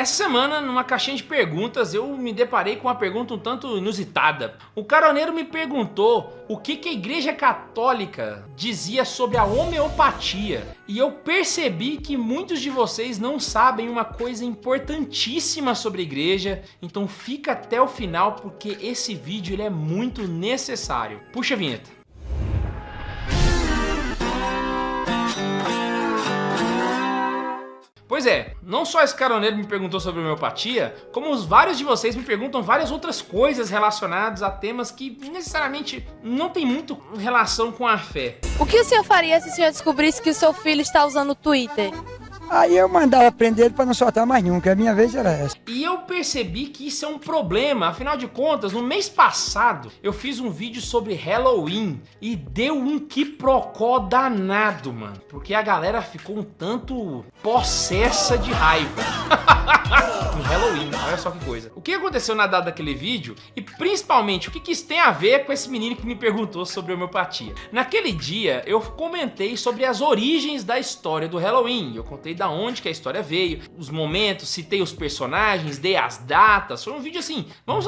Essa semana, numa caixinha de perguntas, eu me deparei com uma pergunta um tanto inusitada. O caroneiro me perguntou o que a Igreja Católica dizia sobre a homeopatia. E eu percebi que muitos de vocês não sabem uma coisa importantíssima sobre a igreja. Então fica até o final porque esse vídeo ele é muito necessário. Puxa a vinheta. Pois é, não só esse caroneiro me perguntou sobre homeopatia, como vários de vocês me perguntam várias outras coisas relacionadas a temas que necessariamente não tem muito relação com a fé. O que o senhor faria se o senhor descobrisse que o seu filho está usando o Twitter? Aí eu mandava prender ele para não soltar mais nenhum, que a minha vez era essa. E eu percebi que isso é um problema, afinal de contas, no mês passado eu fiz um vídeo sobre Halloween e deu um quiprocó danado, mano. Porque a galera ficou um tanto possessa de raiva. No Halloween, olha só que coisa. O que aconteceu na data daquele vídeo e principalmente o que isso tem a ver com esse menino que me perguntou sobre homeopatia. Naquele dia eu comentei sobre as origens da história do Halloween. Eu contei da onde que a história veio, os momentos, citei os personagens, dei as datas. Foi um vídeo assim, vamos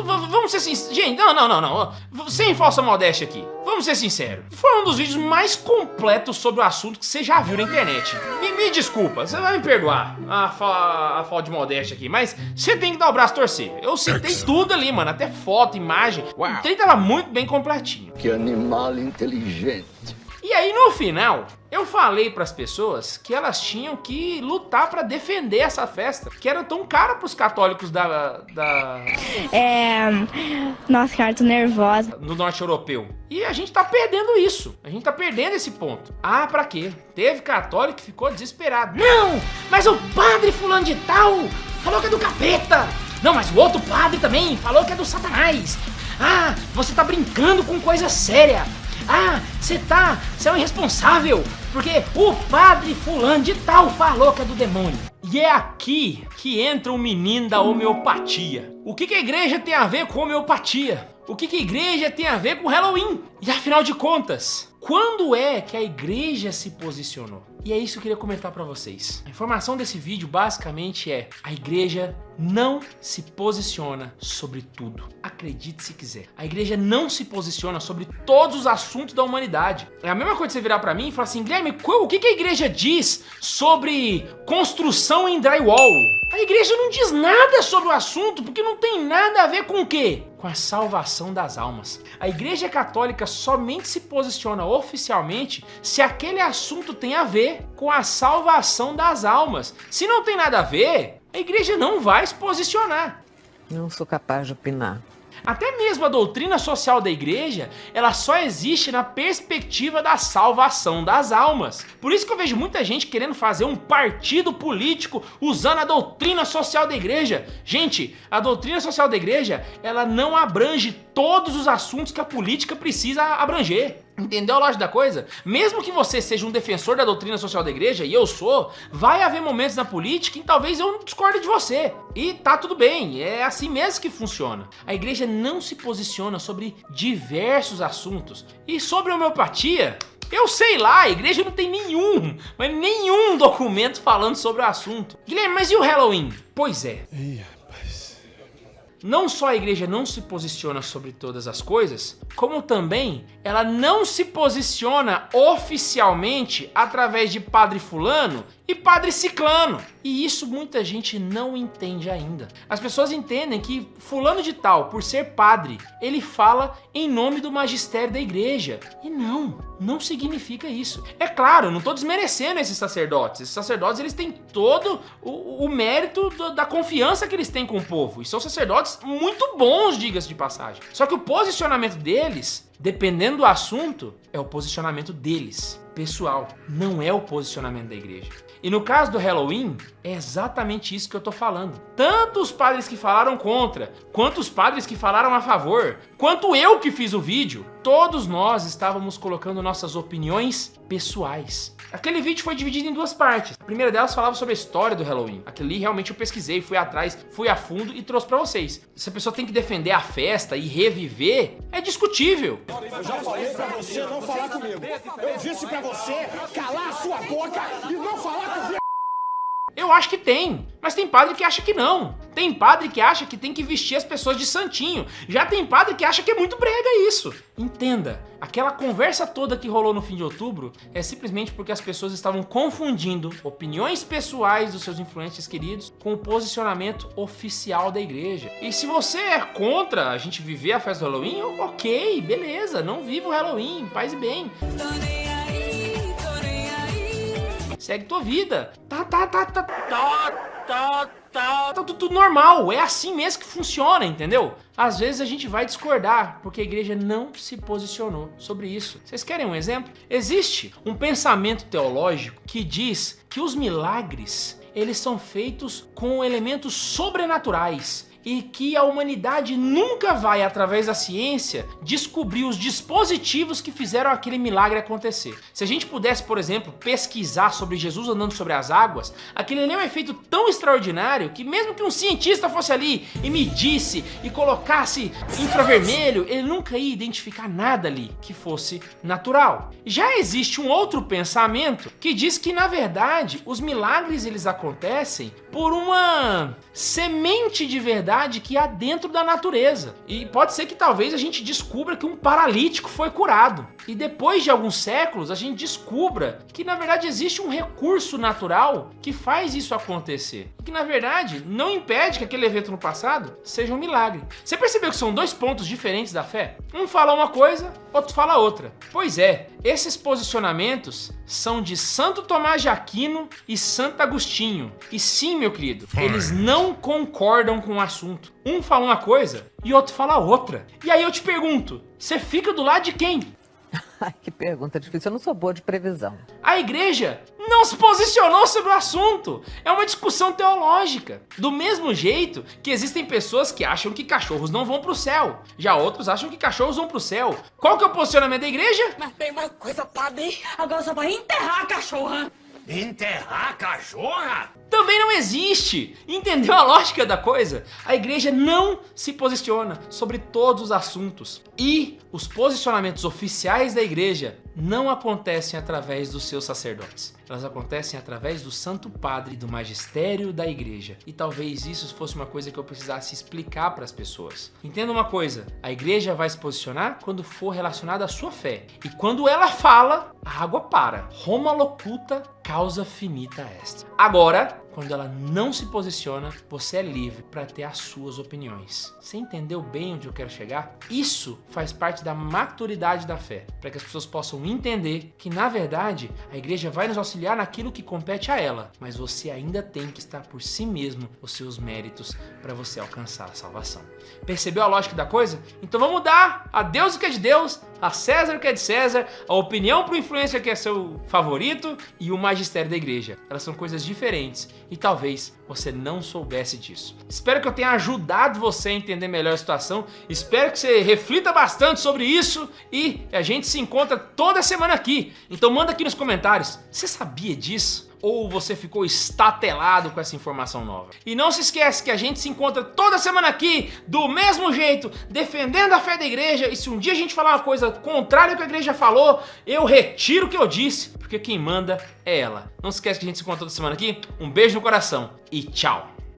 ser sinceros. Gente, não. Sem falsa modéstia aqui. Vamos ser sinceros. Foi um dos vídeos mais completos sobre o assunto que você já viu na internet. Me desculpa, você vai me perdoar a falta de modéstia aqui, mas você tem que dar o braço a torcer. Eu citei tudo ali, mano, até foto, imagem. O trem tava muito bem completinho. Que animal inteligente. E aí no final, eu falei pras pessoas que elas tinham que lutar pra defender essa festa, que era tão cara pros católicos Nossa, cara, tô nervosa. no norte europeu. E a gente tá perdendo isso. A gente tá perdendo esse ponto. Ah, pra quê? Teve católico que ficou desesperado. Não, mas o padre fulano de tal falou que é do capeta. Não, mas o outro padre também falou que é do Satanás. Ah, você tá brincando com coisa séria. Ah, você é um irresponsável, porque o padre fulano de tal falou que é do demônio. E é aqui que entra o menino da homeopatia. O que a igreja tem a ver com homeopatia? O que a igreja tem a ver com Halloween? E afinal de contas, quando é que a igreja se posicionou? E é isso que eu queria comentar pra vocês. A informação desse vídeo basicamente é: a igreja não se posiciona sobre tudo. Acredite se quiser. A igreja não se posiciona sobre todos os assuntos da humanidade. É a mesma coisa que você virar pra mim e falar assim: Guilherme, o que a igreja diz sobre construção em drywall? A igreja não diz nada sobre o assunto porque não tem nada a ver com o quê? Com a salvação das almas. A Igreja Católica somente se posiciona oficialmente se aquele assunto tem a ver com a salvação das almas. Se não tem nada a ver, a igreja não vai se posicionar. Não sou capaz de opinar. Até mesmo a doutrina social da igreja, ela só existe na perspectiva da salvação das almas. Por isso que eu vejo muita gente querendo fazer um partido político usando a doutrina social da igreja. Gente, a doutrina social da igreja, ela não abrange todos os assuntos que a política precisa abranger. Entendeu a lógica da coisa? Mesmo que você seja um defensor da doutrina social da igreja, e eu sou, vai haver momentos na política em que talvez eu discorde de você. E tá tudo bem, é assim mesmo que funciona. A igreja não se posiciona sobre diversos assuntos. E sobre a homeopatia, eu sei lá, a igreja não tem nenhum documento falando sobre o assunto. Guilherme, mas e o Halloween? Pois é. Não só a igreja não se posiciona sobre todas as coisas, como também ela não se posiciona oficialmente através de padre fulano e padre ciclano. E isso muita gente não entende ainda. As pessoas entendem que fulano de tal, por ser padre, ele fala em nome do magistério da igreja. E não significa isso. É claro, eu não estou desmerecendo esses sacerdotes. Esses sacerdotes, eles têm todo o mérito da confiança que eles têm com o povo. E são sacerdotes muito bons, diga-se de passagem. Só que o posicionamento deles, dependendo do assunto, é o posicionamento deles, pessoal. Não é o posicionamento da igreja. E no caso do Halloween, é exatamente isso que eu tô falando. Tanto os padres que falaram contra, quanto os padres que falaram a favor, quanto eu que fiz o vídeo, todos nós estávamos colocando nossas opiniões pessoais. Aquele vídeo foi dividido em duas partes. A primeira delas falava sobre a história do Halloween. Aquilo ali realmente eu pesquisei, fui atrás, fui a fundo e trouxe pra vocês. Se a pessoa tem que defender a festa e reviver, é discutível. Eu já falei pra você não falar comigo. Eu disse pra você calar a sua boca e não falar comigo. Eu acho que tem, mas tem padre que acha que não. Tem padre que acha que tem que vestir as pessoas de santinho. Já tem padre que acha que é muito brega isso. Entenda, aquela conversa toda que rolou no fim de outubro é simplesmente porque as pessoas estavam confundindo opiniões pessoais dos seus influentes queridos com o posicionamento oficial da igreja. E se você é contra a gente viver a festa do Halloween, ok, beleza, não viva o Halloween, paz e bem. Segue tua vida. Tá tudo normal, é assim mesmo que funciona, entendeu? Às vezes a gente vai discordar, porque a igreja não se posicionou sobre isso. Vocês querem um exemplo? Existe um pensamento teológico que diz que os milagres, eles são feitos com elementos sobrenaturais. E que a humanidade nunca vai, através da ciência, descobrir os dispositivos que fizeram aquele milagre acontecer. Se a gente pudesse, por exemplo, pesquisar sobre Jesus andando sobre as águas, aquele ali é um efeito tão extraordinário que mesmo que um cientista fosse ali e medisse e colocasse infravermelho, ele nunca ia identificar nada ali que fosse natural. Já existe um outro pensamento que diz que, na verdade, os milagres eles acontecem por uma semente de verdade que há dentro da natureza. E pode ser que talvez a gente descubra que um paralítico foi curado. E depois de alguns séculos a gente descubra que na verdade existe um recurso natural que faz isso acontecer. Que na verdade não impede que aquele evento no passado seja um milagre. Você percebeu que são dois pontos diferentes da fé? Um fala uma coisa, outro fala outra. Pois é, esses posicionamentos são de Santo Tomás de Aquino e Santo Agostinho. E sim, meu querido, eles não concordam com o assunto. Um fala uma coisa e outro fala outra. E aí eu te pergunto, você fica do lado de quem? Ai, que pergunta difícil. Eu não sou boa de previsão. A igreja não se posicionou sobre o assunto. É uma discussão teológica. Do mesmo jeito que existem pessoas que acham que cachorros não vão pro céu. Já outros acham que cachorros vão pro céu. Qual que é o posicionamento da igreja? Mas tem uma coisa, padre. Agora só vai enterrar a cachorra. Enterrar a cachorra? Também não existe. Entendeu a lógica da coisa? A igreja não se posiciona sobre todos os assuntos. E os posicionamentos oficiais da igreja não acontecem através dos seus sacerdotes. Elas acontecem através do Santo Padre, do magistério da igreja. E talvez isso fosse uma coisa que eu precisasse explicar para as pessoas. Entenda uma coisa, a igreja vai se posicionar quando for relacionada à sua fé. E quando ela fala, a água para. Roma locuta, causa finita est. Agora, quando ela não se posiciona, você é livre para ter as suas opiniões. Você entendeu bem onde eu quero chegar? Isso faz parte da maturidade da fé, para que as pessoas possam entender que, na verdade, a igreja vai nos auxiliar naquilo que compete a ela, mas você ainda tem que estar por si mesmo os seus méritos para você alcançar a salvação. Percebeu a lógica da coisa? Então vamos dar a Deus o que é de Deus, a César o que é de César, a opinião pro influencer que é seu favorito e o magistério da igreja. Elas são coisas diferentes e talvez você não soubesse disso. Espero que eu tenha ajudado você a entender melhor a situação. Espero que você reflita bastante sobre isso e a gente se encontra toda semana aqui. Então manda aqui nos comentários, você sabia disso? Ou você ficou estatelado com essa informação nova? E não se esquece que a gente se encontra toda semana aqui, do mesmo jeito, defendendo a fé da igreja. E se um dia a gente falar uma coisa contrária ao que a igreja falou, eu retiro o que eu disse, porque quem manda é ela. Não se esquece que a gente se encontra toda semana aqui. Um beijo no coração e tchau!